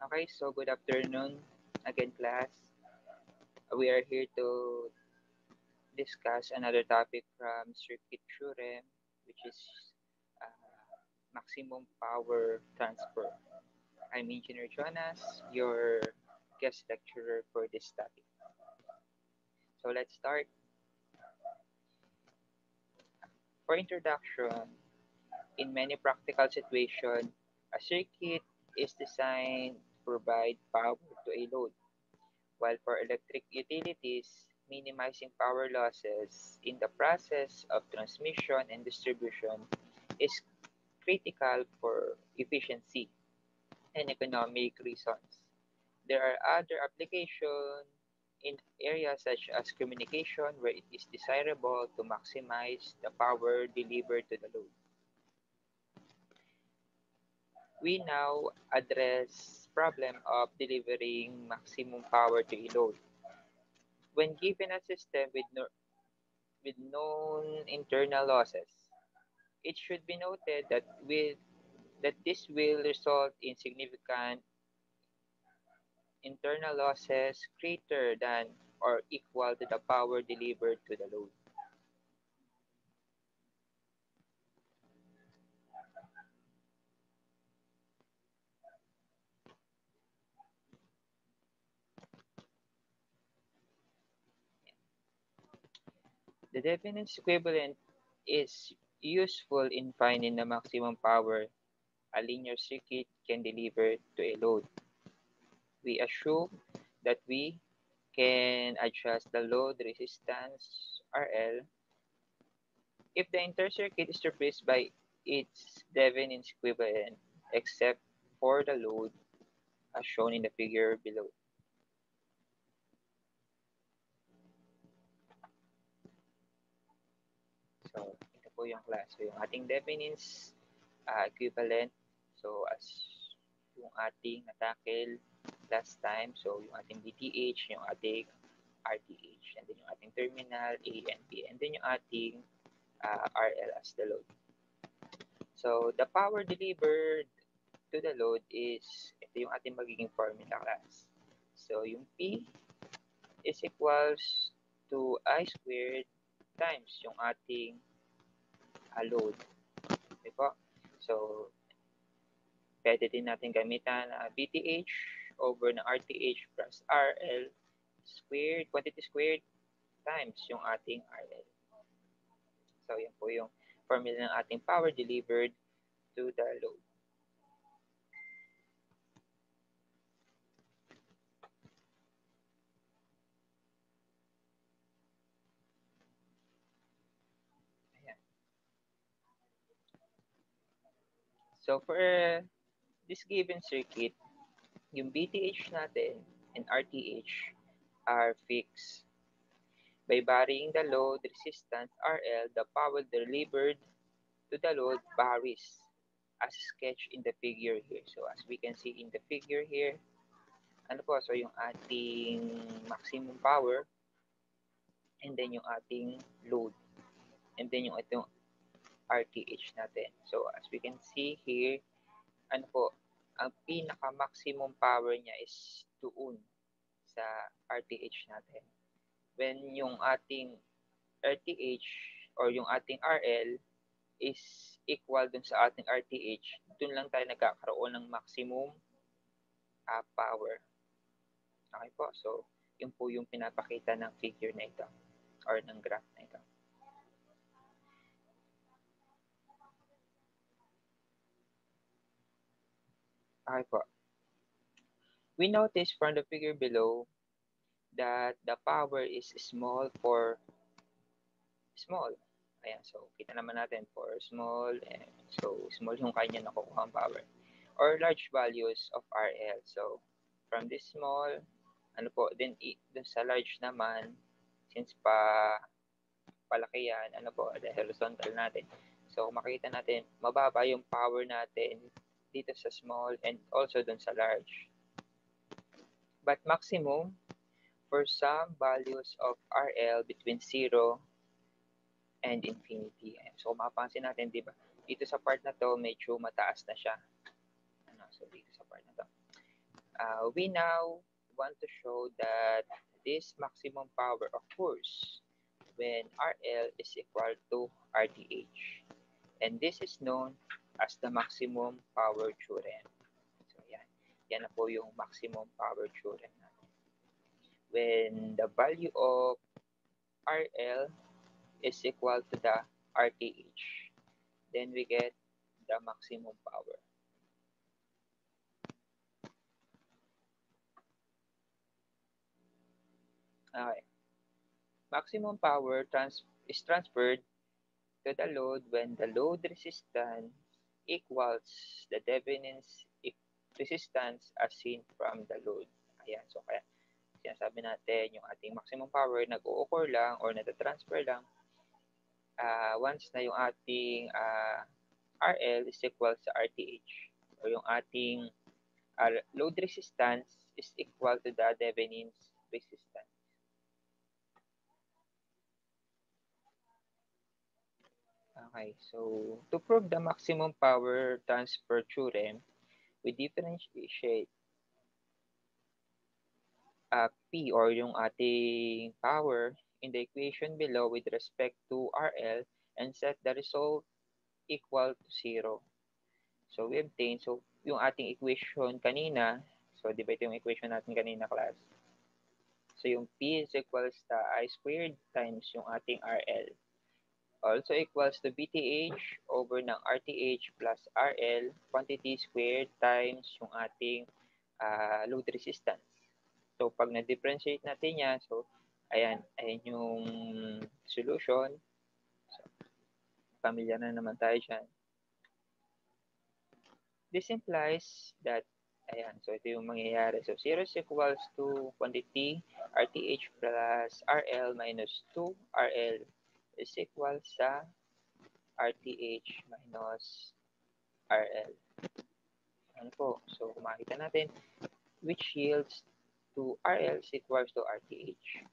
Okay, so good afternoon again, class. We are here to discuss another topic from circuit theorem, which is maximum power transfer. I'm Engineer Jonas, your guest lecturer for this topic. So let's start. For introduction, in many practical situations, a circuit is designed to provide power to a load. While for electric utilities, minimizing power losses in the process of transmission and distribution is critical for efficiency and economic reasons. There are other applications in areas such as communication where it is desirable to maximize the power delivered to the load. We now address problem of delivering maximum power to a load. When given a system with known internal losses. It should be noted that this will result in significant internal losses greater than or equal to the power delivered to the load. The Thevenin's equivalent is useful in finding the maximum power a linear circuit can deliver to a load. We assume that we can adjust the load resistance RL if the entire circuit is replaced by its Thevenin's equivalent except for the load as shown in the figure below. So, ito po yung class. So, yung ating Thevenin's equivalent. So, as yung ating na-tackle last time. So, yung ating VTH, yung ating RTH, and then yung ating terminal A and B, and then yung ating RL as the load. So, the power delivered to the load is, ito yung ating magiging formula class. So, yung P is equals to I squared times yung ating load. Okay po? So, pwede din natin gamitan VTH over ng RTH plus RL squared, quantity squared times yung ating RL. So, yan po yung formula ng ating power delivered to the load. Ayan. So, for this given circuit, yung VTH natin and RTH are fixed. By varying the load resistance RL, the power delivered to the load varies as sketched in the figure here. So as we can see in the figure here, ano po, so yung ating maximum power and then yung ating load and then yung itong RTH natin. So as we can see here, ano po, ang pinaka-maximum power niya is doon sa RTH natin. When yung ating RTH or yung ating RL is equal dun sa ating RTH, dun lang tayo nagkakaroon ng maximum power. Okay po, so yun po yung pinapakita ng figure na ito or ng graph na ito. Okay po. We notice from the figure below that the power is small for small. Ayan, so kita naman natin for small, and so small yung kanya nakukuha ang power. Or large values of RL. So from this small, ano po, then dun sa large naman, since palaki yan, ano po, the horizontal natin. So makita natin, mababa yung power natin dito sa small and also dun sa large. But maximum for some values of RL between 0 and infinity. So mapapansin natin, di ba? Dito sa part na to, medyo mataas na siya. So dito sa part na to. We now want to show that this maximum power occurs when RL is equal to RTH. And this is known as the maximum power theorem. So yan. Yan na po yung maximum power theorem natin. When the value of RL is equal to the RTH, then we get the maximum power. Okay. Maximum power is transferred to the load when the load resistance equals the Thevenin's resistance as seen from the load. Ayan, so kaya sinasabi natin yung ating maximum power nag-o-occur lang or natatransfer lang once na yung ating RL is equal sa RTH or yung ating load resistance is equal to the Thevenin's resistance. Okay, so to prove the maximum power transfer theorem, we differentiate P or yung ating power in the equation below with respect to RL and set the result equal to 0. So we obtain, so yung ating equation kanina, so di ba ito yung equation natin kanina class? So yung P is equals to I squared times yung ating RL. Also equals to BTH over ng RTH plus RL quantity squared times yung ating load resistance. So, pag na-differentiate natin yan, so, ayan yung solution. So, familiar na naman tayo dyan. This implies that, ayan, so ito yung mangyayari. So, 0 is equals to quantity RTH plus RL minus 2 RL is equal sa RTH minus RL. Ano po? So, makita natin which yields to RL is equals to RTH,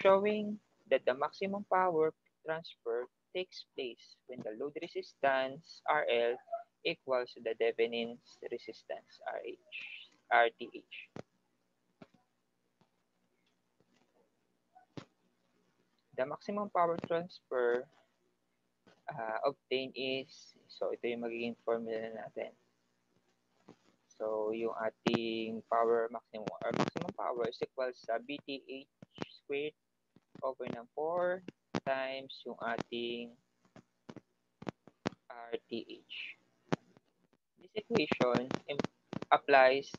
showing that the maximum power transfer takes place when the load resistance RL equals to the Thevenin's resistance RTH. The maximum power transfer obtained is, so ito yung magiging formula natin. So, yung ating power maximum or maximum power is equals sa BTH squared over ng 4 times yung ating RTH. This equation applies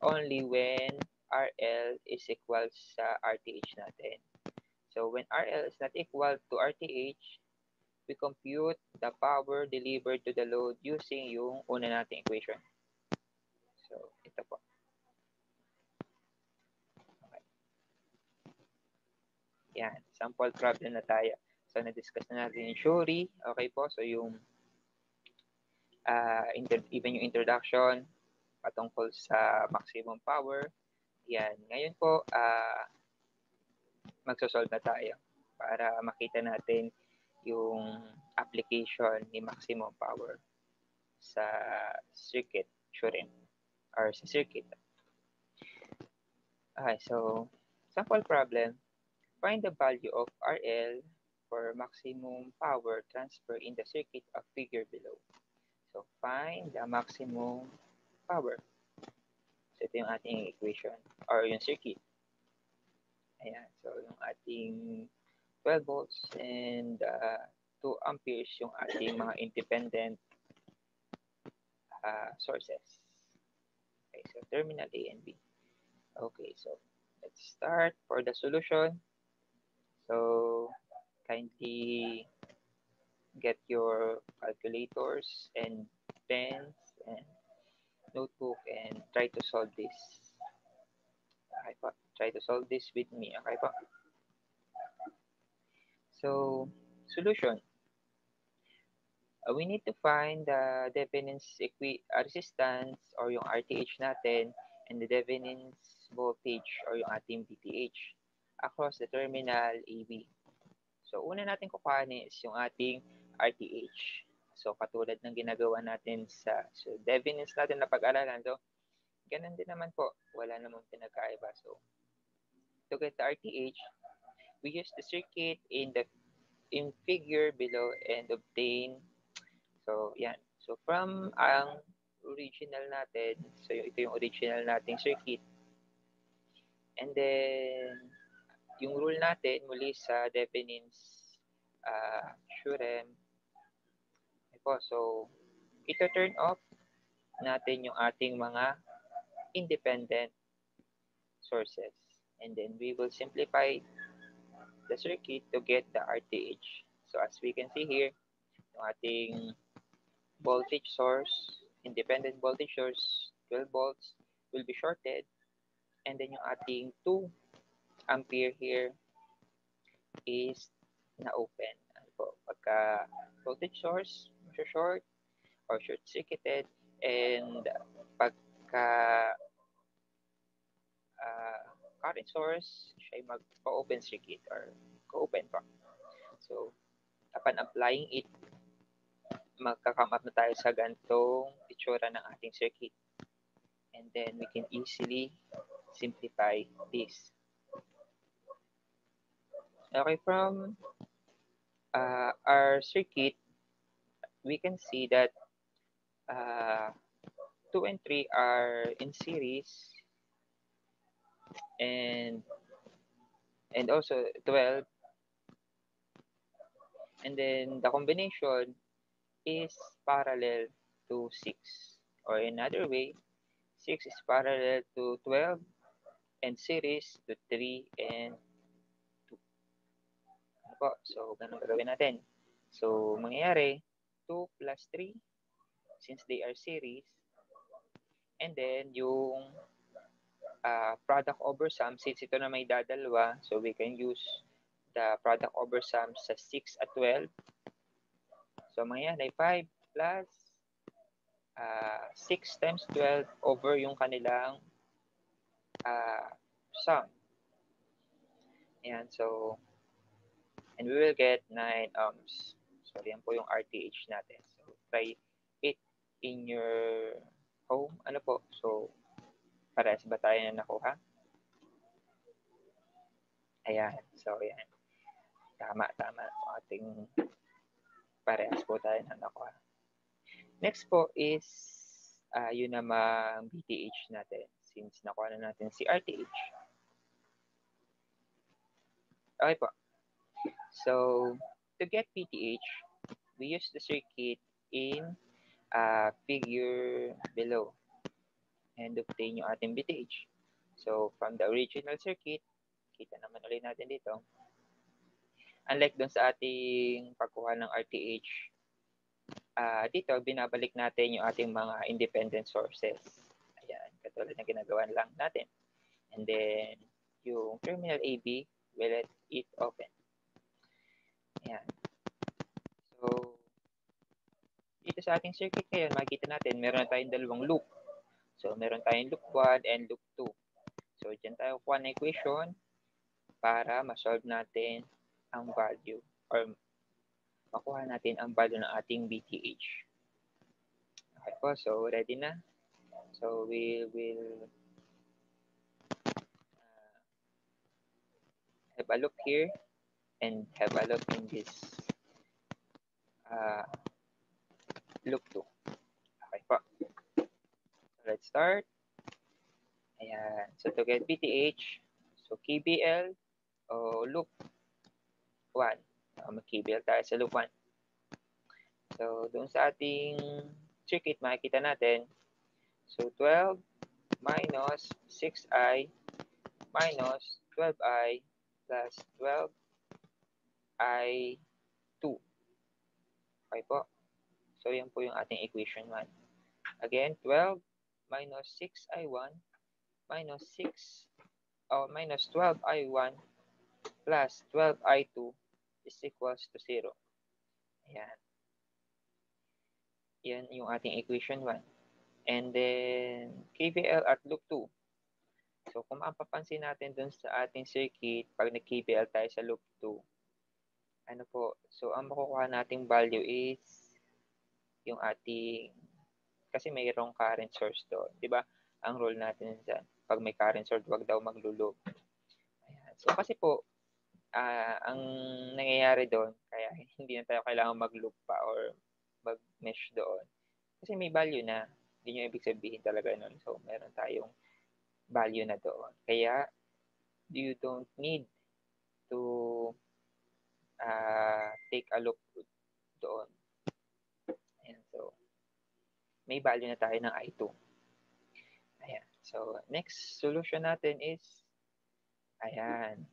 only when RL is equal sa RTH natin. So, when RL is not equal to RTH, we compute the power delivered to the load using yung una nating equation. So, ito po. Okay. Yan, sample problem na tayo. So, na-discuss na natin yung theory. Okay po, so yung even yung introduction patungkol sa maximum power. Yan, ngayon po, magsosolve na tayo para makita natin yung application ni maximum power sa circuit theorem or sa circuit. Okay, so sample problem. Find the value of RL for maximum power transfer in the circuit of figure below. So find the maximum power. So ito yung ating equation or yung circuit. Ayan, so yung ating 12 volts and 2 amperes yung ating mga independent sources. Okay, so terminal A and B. Okay, so let's start for the solution. So kindly get your calculators and pens and notebook and try to solve this. Okay po, try to solve this with me. Okay po. So, solution. We need to find the Thevenin's resistance or yung RTH natin and the Thevenin's voltage or yung ating VTH across the terminal AB. So, una natin kukuhanin is yung ating RTH. So, katulad ng ginagawa natin sa Thevenin's natin na pag-aralan. So, ganun din naman po. Wala namang pinagkaiba. So, to get the RTH, we use the circuit in figure below and obtain. So, yan. So, from ang original natin, so ito yung original nating circuit. And then, yung rule natin muli sa Thevenin's theorem. So, ito turn off natin yung ating mga independent sources. And then we will simplify the circuit to get the RTH. So as we can see here, yung ating voltage source, independent voltage source, 12 volts, will be shorted. And then yung ating 2 ampere here is na-open. Ano po? Pagka voltage source, short or short-circuited, and pagka current source, siya ay magpa-open circuit or co-open pa. So, upon applying it, magka-come up na tayo sa gantong itsura ng ating circuit. And then, we can easily simplify this. Okay, from our circuit, we can see that 2 and 3 are in series, and also 12, and then the combination is parallel to 6, or another way, 6 is parallel to 12 and series to 3 and 2. Ano po? So, ganun gagawin natin. So, mangyayari 2 plus 3 since they are series, and then yung product over sum, since ito na may dadalwa, so we can use the product over sum sa 6 at 12. So, mangyayari 5 plus 6 times 12 over yung kanilang sum. Ayan, so, and we will get 9 ohms. So, yan po yung RTH natin. So, try it in your home. Ano po? So, parehas ba tayo na nakuha? Ayan. So, ayan. Tama. Ating parehas po tayo na nakuha. Next po is yun namang BTH natin since nakuha na natin si RTH. Okay po. So, to get BTH, we use the circuit in figure below and obtain yung ating BTH. So, from the original circuit, kita naman ulit natin dito. Unlike dun sa ating pagkuha ng RTH, dito, binabalik natin yung ating mga independent sources. Ayan, katulad na ginagawa lang natin. And then, yung terminal AB, we let it open. Ayan. So, dito sa ating circuit ngayon, makikita natin, meron na tayong dalawang loop. So, meron tayong loop 1 and loop 2. So, dyan tayo kuha ng equation para ma-solve natin ang value or makuha natin ang value ng ating BTH. Okay po, so ready na. So, we will have a look here and have a look in this loop 2. Okay po. So, let's start. Ayan. So, to get BTH, so KBL o loop 1. Mag-KBL tayo sa loop 1. So, doon sa ating circuit, makikita natin. So, 12 minus 6i minus 12i plus 12i2. Okay po. So, yan po yung ating equation 1. Again, 12 minus 6i1 minus 12i1 plus 12i2 is equals to 0. Ayan. Yan yung ating equation 1. And then, KVL at loop 2. So, kung mapapansin natin dun sa ating circuit, pag nag-KVL tayo sa loop 2, ano po, so ang makukuha nating value is yung ating, kasi mayroong current source doon, di ba? ang rule natin dyan. Pag may current source, wag daw maglo-loop. Ayan. So kasi po, ang nangyayari doon, kaya hindi na tayo kailangan mag-loop pa or mag-mesh doon. Kasi may value na. Yun yung ibig sabihin talaga nun. So, meron tayong value na doon. Kaya, you don't need to take a look doon. Ayan. So, may value na tayo ng I2. Ayan. So, next solution natin is, ayan.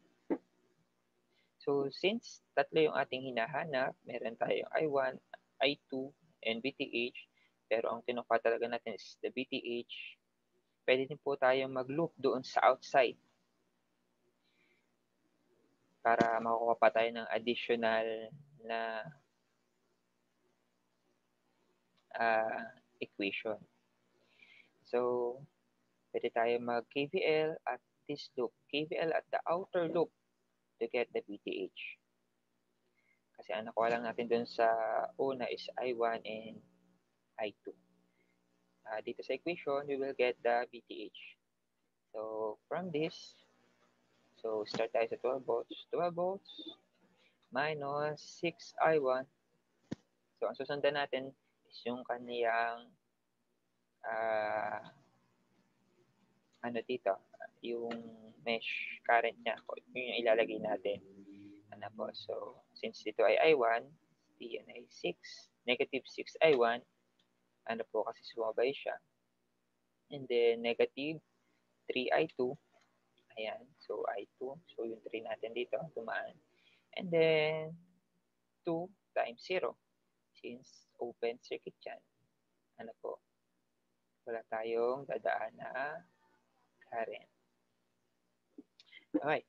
So, since tatlo yung ating hinahanap, meron tayong I1, I2, and BTH, pero ang kinuha talaga natin is the BTH, pwede din po tayong mag-loop doon sa outside para makukuha pa tayo ng additional na equation. So, pwede tayo mag-KVL at this loop, KVL at the outer loop to get the BTH. Kasi ang nakuha lang natin dun sa una is I1 and I2. Dito sa equation, we will get the BTH. So, from this, so start tayo sa 12 volts. 12 volts minus 6I1. So, ang susundan natin is yung kaniyang dito, yung mesh current niya. Yun yung ilalagay natin. Ano po, so, since dito ay I1, yan ay 6, negative 6I1, ano po kasi sumabay siya. And then, negative 3I2. Ayan. So, I2. So, yung 3 natin dito, tumaan. And then, 2 times 0. Since open circuit yan, ano po, wala tayong dadaan na current. Okay.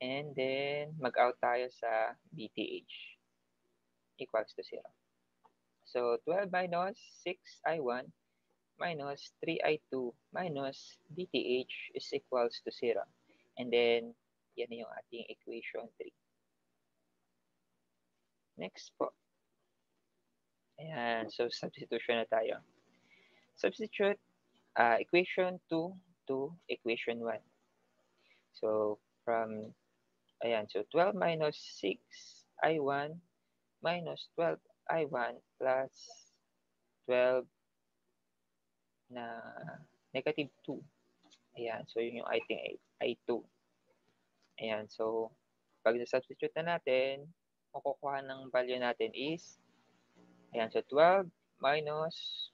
And then, mag-out tayo sa BTH equals to 0. So, 12 minus 6I1 minus 3I2 minus BTH is equals to 0. And then, yan yung ating equation 3. Next po. Ayan. So, substitution na tayo. Substitute equation 2 to equation 1. So, from, ayan. So, 12 minus 6I1 minus 12I1 plus 12 na negative 2. Ayan. So, yun yung ating I2. Ayan. So, pag substitute na natin, makukuha ng value natin is, ayan. So, 12 minus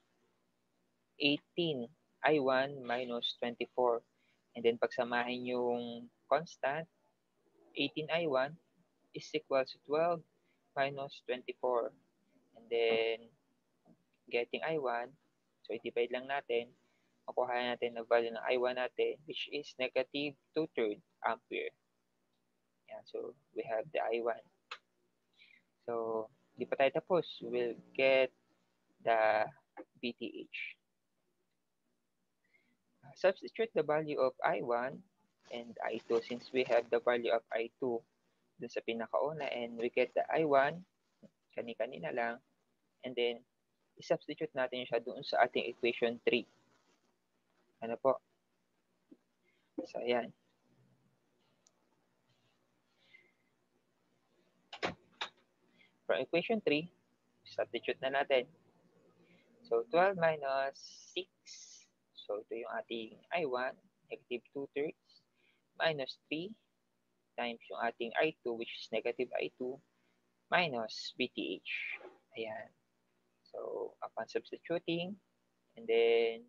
18 I1 minus 24. And then, pagsamahin yung constant, 18 I1 is equal to 12 minus 24. And then, getting I1, so i-divide lang natin, makuha natin ang value ng I1 natin, which is negative 2/3 ampere. Yan, so we have the I1. So, di pa tayo tapos. We'll get the BTH. Substitute the value of I1 and I2 since we have the value of I2 dun sa pinakauna and we get the I1, kani-kanina lang, and then i-substitute natin siya doon sa ating equation 3. Ano po? So, ayan. From equation 3, substitute na natin. So, 12 minus 6. So, ito yung ating I1, negative 2/3, minus 3 times yung ating I2, which is negative I2, minus BTH. Ayan. So, upon substituting, and then,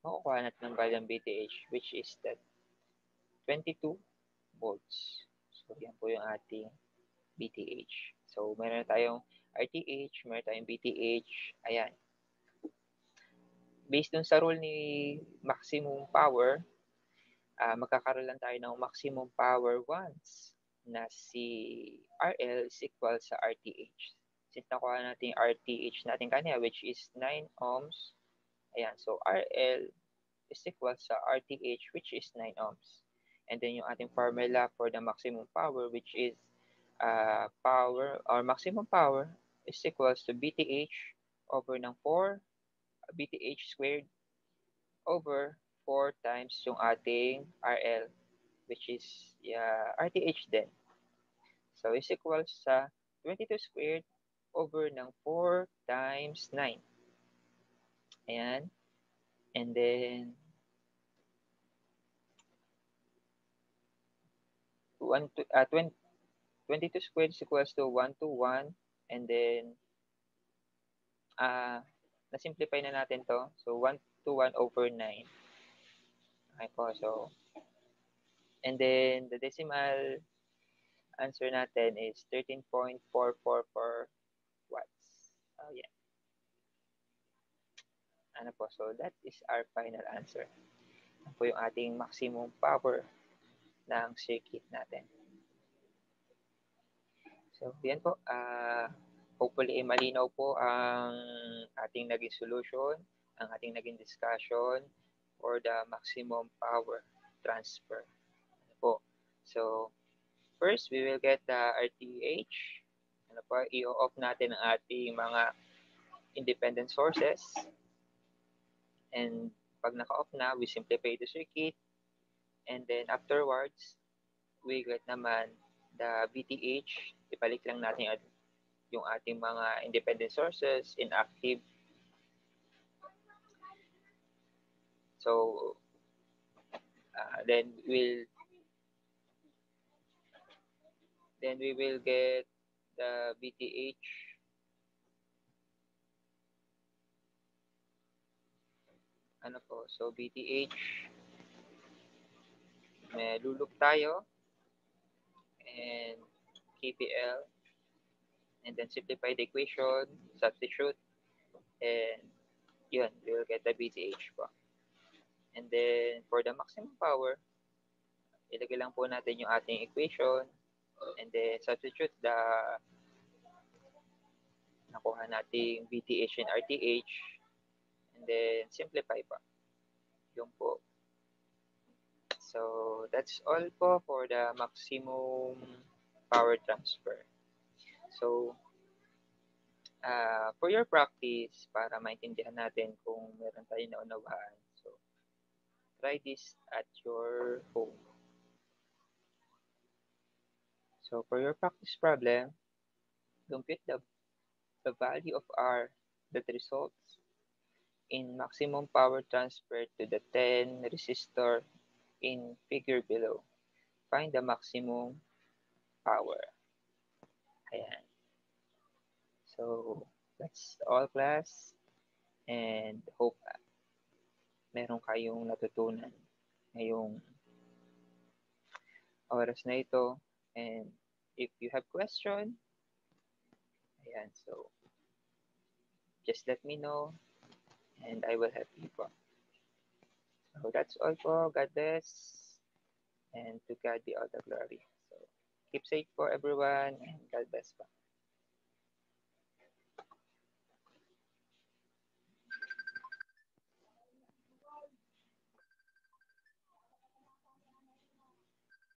makukuha natin ng value ng BTH, which is that 22 volts. So, yan po yung ating BTH. So, meron tayong RTH, meron tayong BTH. Ayan. Based dun sa rule ni maximum power, magkakaroon lang tayo ng maximum power once na si RL is equal sa RTH. Since nakuha natin yung RTH natin kanina, which is 9 ohms, ayan, so RL is equal sa RTH, which is 9 ohms. And then yung ating formula for the maximum power, which is power or maximum power is equals to BTH over ng 4 BTH squared over 4 times yung ating RL, which is RTH din. So, is equals sa 22 squared over ng 4 times 9. Ayan. And then, 22 squared is equals to 1 to 1. And then, na-simplify na natin to. So, 1 to 1 over 9. Okay po. So, and then, the decimal answer natin is 13.444 watts. Oh, yeah. Ano po? So, that is our final answer. Ano po yung ating maximum power ng circuit natin. So, yan po. Hopefully, malinaw po ang ating naging solution, ang ating naging discussion for the maximum power transfer. Ano po? So, first, we will get the RTH. Ano po? I-off natin ang ating mga independent sources. And pag naka-off na, we simplify the circuit. And then afterwards, we get naman the VTH. Ibalik lang natin yung ating mga independent sources inactive. So, then we will get the VTH. Ano po? So, VTH. May luluk tayo. And KPL. And then simplify the equation, substitute, and yun, we will get the VTH po. And then, for the maximum power, ilagay lang po natin yung ating equation, and then substitute the nakuha nating VTH and RTH, and then simplify pa. Yung po. So, that's all po for the maximum power transfer. So, for your practice, para maintindihan natin kung meron tayo naunawaan, so, try this at your home. So, for your practice problem, compute the value of R that results in maximum power transfer to the 10 resistor in figure below. Find the maximum power. Ayan. So, that's all class. And hope meron kayong natutunan ngayong oras na ito. And if you have question, ayan, so just let me know and I will help you po. So that's all po. God bless. And to God be all the glory. So keep safe po everyone and God bless po.